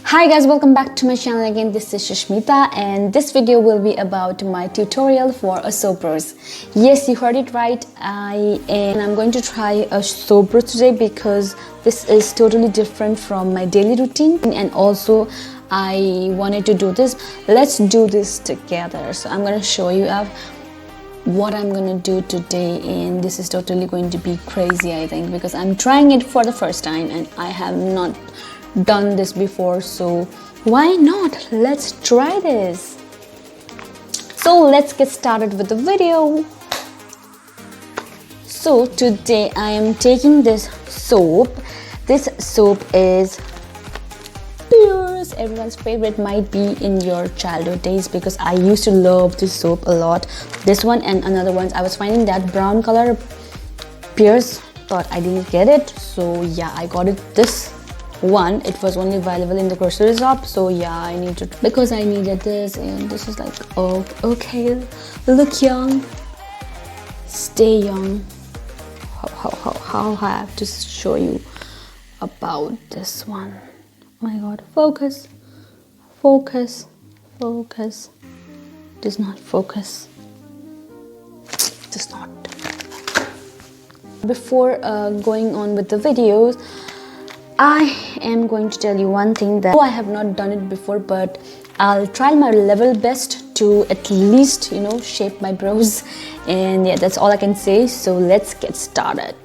Hi guys, welcome back to my channel again. This is Susmita and this video will be about my tutorial for a soap brush. Yes, you heard it right. I'm going to try a soap brush today because this is totally different from my daily routine, and also I wanted to do this. Let's do this together. So I'm going to show you what I'm gonna do today, and this is totally going to be crazy, I think, because I'm trying it for the first time and I have not done this before, so why not? Let's try this. So let's get started with the video. So today I am taking this soap. This soap is Pures. Everyone's favorite, might be in your childhood days, because I used to love this soap a lot. This one and another ones. I was finding that brown color Pures, but I didn't get it, so yeah, I got it this one. It was only available in the grocery shop, so yeah, I needed, because I needed this, and this is like, oh okay, look young, stay young. How I have to show you about this one. Oh my god, focus, does not focus, does not. Before going on with the videos, I am going to tell you one thing, that I have not done it before, but I'll try my level best to at least, shape my brows, and yeah, that's all I can say. So let's get started.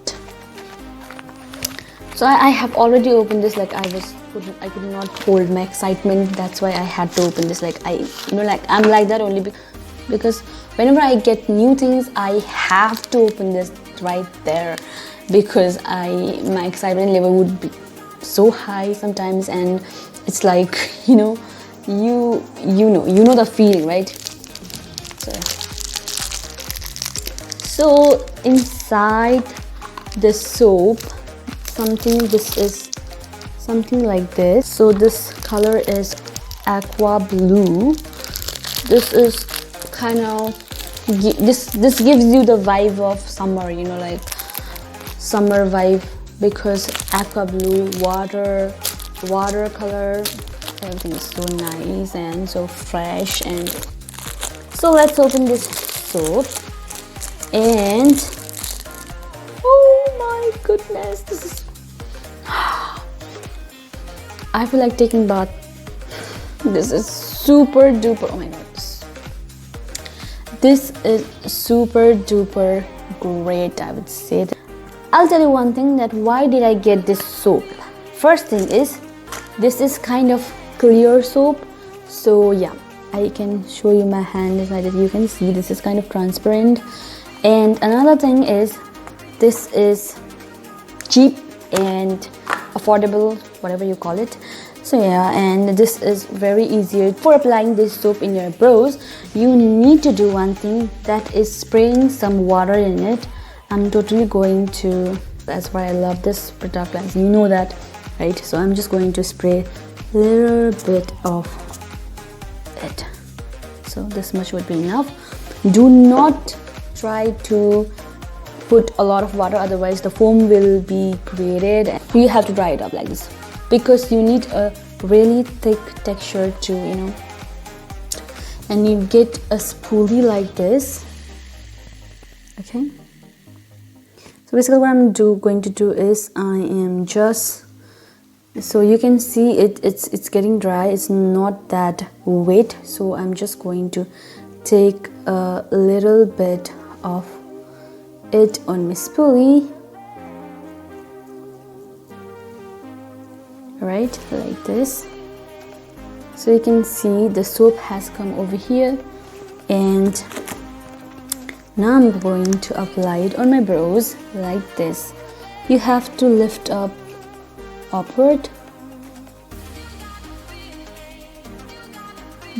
So I have already opened this, like I could not hold my excitement. That's why I had to open this. Like I'm like that only because whenever I get new things, I have to open this right there, because my excitement level would be so high sometimes, and it's like, you know the feeling, right? So inside the soap, this is something like this. So this color is aqua blue. This is kind of, this gives you the vibe of summer, like summer vibe, because aqua blue, watercolor, everything is so nice and so fresh. And so let's open this soap, and oh my goodness, this is I feel like taking bath. This is super duper, oh my god, this is super duper great, I would say. I'll tell you one thing, that why did I get this soap. First thing is, this is kind of clear soap, so yeah, I can show you my hand inside it. You can see this is kind of transparent. And another thing is, this is cheap and affordable, whatever you call it. So yeah, and this is very easy. For applying this soap in your brows, you need to do one thing, that is spraying some water in it. I'm totally going to, that's why I love this product, guys, you know that, right? So I'm just going to spray a little bit of it. So this much would be enough. Do not try to put a lot of water, otherwise the foam will be created. You have to dry it up like this, because you need a really thick texture to, and you get a spoolie like this. Okay, so basically what I'm going to do is, I am just, so you can see it's getting dry, it's not that wet, so I'm just going to take a little bit of it on my spoolie, right, like this. So you can see the soap has come over here, and now I'm going to apply it on my brows like this. You have to lift up upward,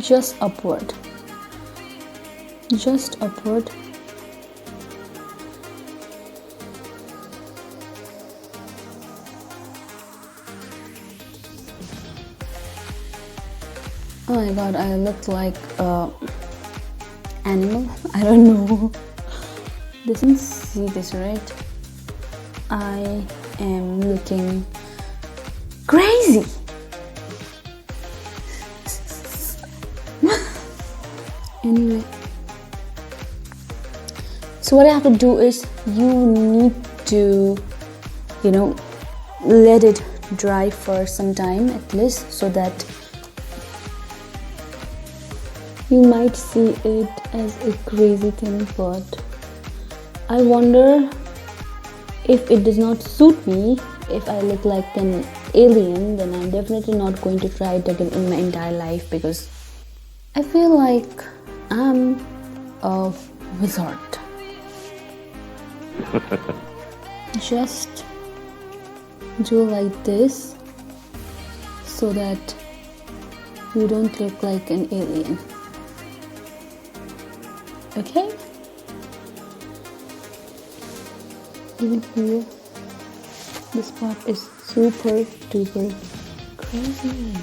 just upward. Oh my god, I look like a animal, I don't know. You can see this, right? I am looking crazy. Anyway, so what I have to do is you need to, you know, let it dry for some time at least, so that you might see it as a crazy thing, but I wonder if it does not suit me, if I look like an alien, then I'm definitely not going to try it again in my entire life, because I feel like I'm a wizard. Just do like this so that you don't look like an alien. Okay? Even here, this part is super duper crazy.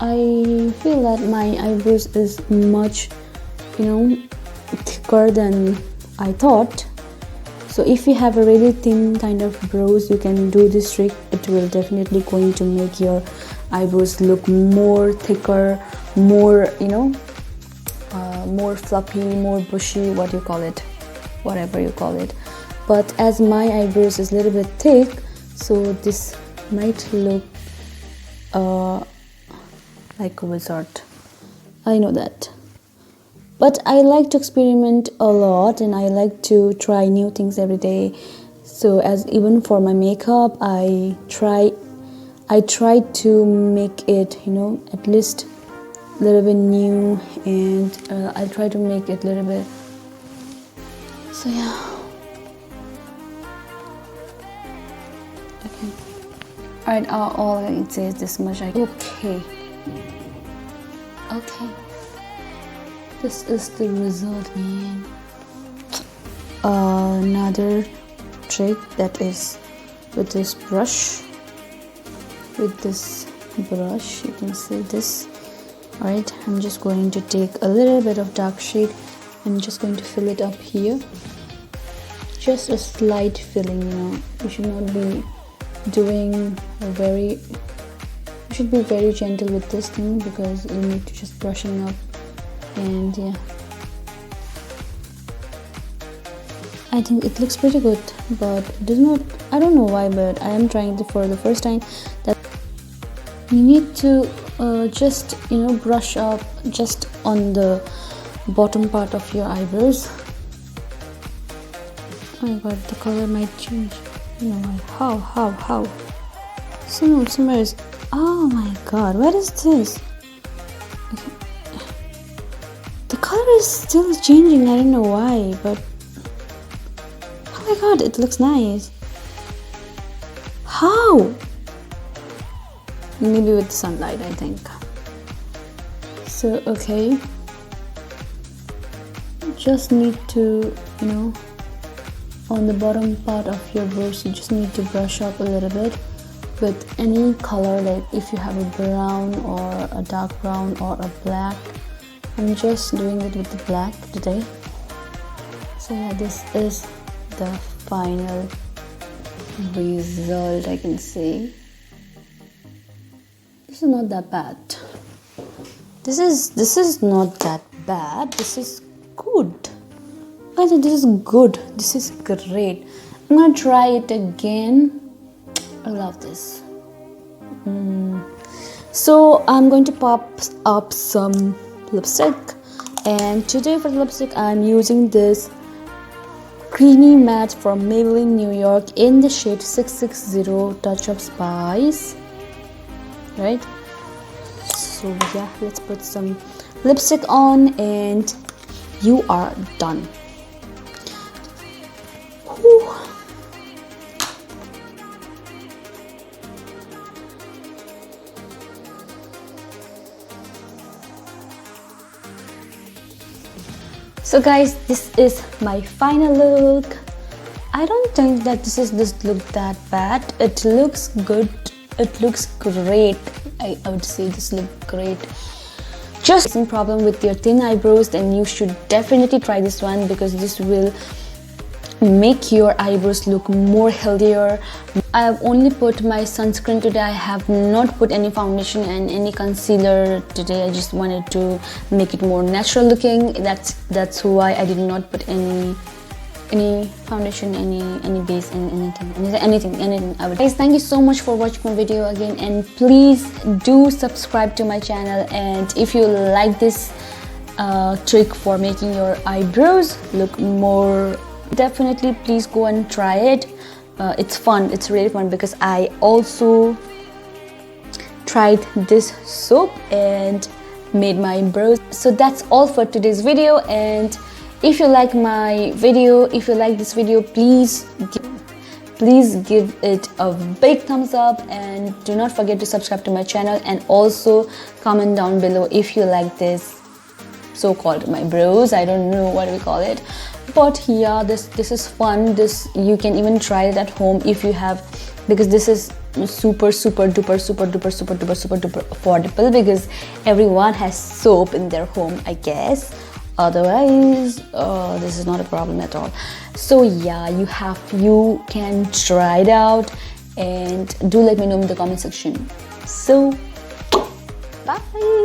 I feel that my eyebrows is much, you know, thicker than I thought. So if you have a really thin kind of brows, you can do this trick. It will definitely going to make your eyebrows look more thicker, more, you know, more fluffy, more bushy, what you call it, whatever you call it. But as my eyebrows is a little bit thick, so this might look like a wizard. I know that. But I like to experiment a lot, and I like to try new things every day. So as even for my makeup, I try to make it, you know, at least a little bit new, and I try to make it a little bit. So yeah. Okay. Alright, all I can say is this much. Okay. This is the result, man. Another trick that is with this brush. You can see this. Alright, I'm just going to take a little bit of dark shade. I'm just going to fill it up here. Just a slight filling, you know. You should not be doing you should be very gentle with this thing, because you need to just brushing up. And yeah, I think it looks pretty good, but it does not, I don't know why, but I am trying it for the first time. That you need to just, you know, brush up just on the bottom part of your eyebrows. Oh my god, the color might change. You know why? How? Somewhere is, oh my god, what is this? Okay. The color is still changing, I don't know why, but oh my god, it looks nice. How? Maybe with sunlight, I think. So okay, just need to, you know, on the bottom part of your brows, you just need to brush up a little bit with any color, like if you have a brown or a dark brown or a black. I'm just doing it with the black today. So yeah, this is the final result, I can say. This is not that bad. This is not that bad. This is good. I think this is good. This is great. I'm gonna try it again. I love this. So I'm going to pop up some lipstick, and today for the lipstick I'm using this creamy matte from Maybelline New York in the shade 660 Touch of Spice. Right, so yeah, let's put some lipstick on and you are done. Whew. So guys, this is my final look. I don't think that this look that bad. It looks good. It looks great. I would say this look great. Just some problem with your thin eyebrows, then you should definitely try this one, because this will make your eyebrows look more healthier. I have only put my sunscreen today. I have not put any foundation and any concealer today. I just wanted to make it more natural looking. That's why I did not put any foundation, any base, and anything. Guys, thank you so much for watching my video again, and please do subscribe to my channel. And if you like this trick for making your eyebrows look more, definitely please go and try it. It's fun, it's really fun, because I also tried this soap and made my eyebrows. So that's all for today's video, and if you like my video, if you like this video, please give it a big thumbs up, and do not forget to subscribe to my channel, and also comment down below if you like this so-called my brows. I don't know what we call it, but yeah, this is fun. This you can even try it at home if you have, because this is super duper affordable, because everyone has soap in their home, I guess. Otherwise this is not a problem at all. So yeah, you can try it out, and do let me know in the comment section. So bye.